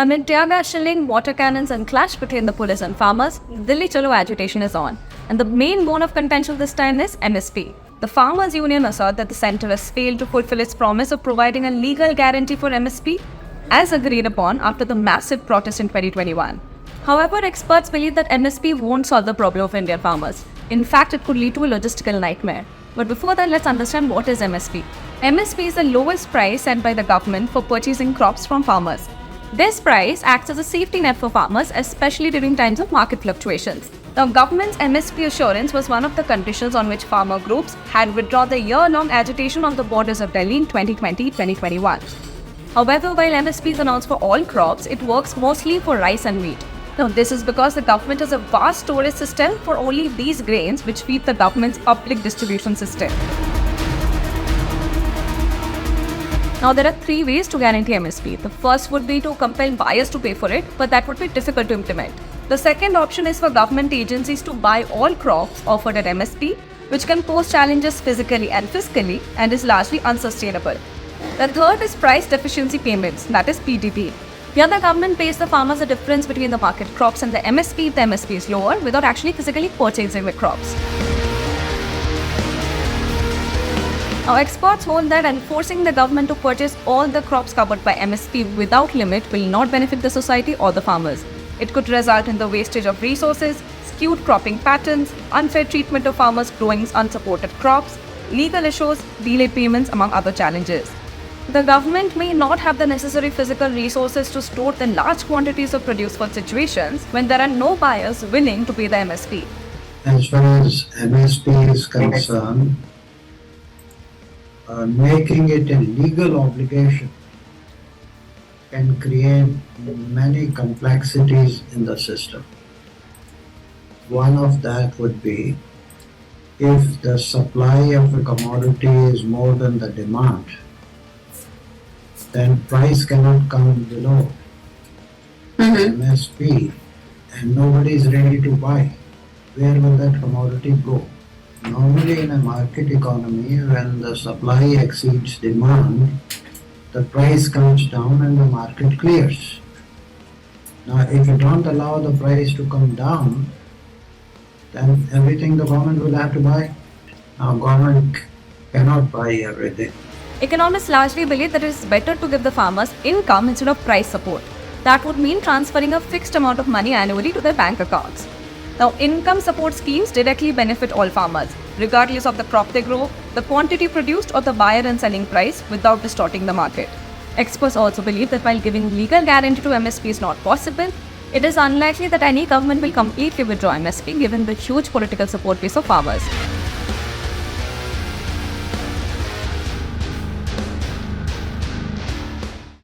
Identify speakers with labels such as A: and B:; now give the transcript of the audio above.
A: Amid tear gas shelling, water cannons, and clash between the police and farmers, Dilli Chalo agitation is on. And the main bone of contention this time is MSP. The Farmers Union assert that the centre has failed to fulfill its promise of providing a legal guarantee for MSP, as agreed upon after the massive protest in 2021. However, experts believe that MSP won't solve the problem of Indian farmers. In fact, it could lead to a logistical nightmare. But before that, let's understand what is MSP. MSP is the lowest price set by the government for purchasing crops from farmers. This price acts as a safety net for farmers, especially during times of market fluctuations. Now, government's MSP assurance was one of the conditions on which farmer groups had withdrawn the year-long agitation on the borders of Delhi in 2020-2021. However, while MSP is announced for all crops, it works mostly for rice and wheat. Now, this is because the government has a vast storage system for only these grains, which feed the government's public distribution system. Now, there are three ways to guarantee MSP. The first would be to compel buyers to pay for it, but that would be difficult to implement. The second option is for government agencies to buy all crops offered at MSP, which can pose challenges physically and fiscally and is largely unsustainable. The third is price deficiency payments, that is PDP. Here, the government pays the farmers the difference between the market crops and the MSP if the MSP is lower without actually physically purchasing the crops. Now, experts hold that enforcing the government to purchase all the crops covered by MSP without limit will not benefit the society or the farmers. It could result in the wastage of resources, skewed cropping patterns, unfair treatment of farmers growing unsupported crops, legal issues, delayed payments, among other challenges. The government may not have the necessary physical resources to store the large quantities of produce for situations when there are no buyers willing to pay the MSP.
B: As far as MSP is concerned, making it a legal obligation can create many complexities in the system. One of that would be if the supply of a commodity is more than the demand, then price cannot come below MSP and nobody is ready to buy. Where will that commodity go? Normally in a market economy, when the supply exceeds demand, the price comes down and the market clears. Now, if you don't allow the price to come down, then everything the government will have to buy. Now, government cannot buy everything.
A: Economists largely believe that it is better to give the farmers income instead of price support. That would mean transferring a fixed amount of money annually to their bank accounts. Now, income support schemes directly benefit all farmers, regardless of the crop they grow, the quantity produced, or the buyer and selling price, without distorting the market. Experts also believe that while giving legal guarantee to MSP is not possible, it is unlikely that any government will completely withdraw MSP given the huge political support base of farmers.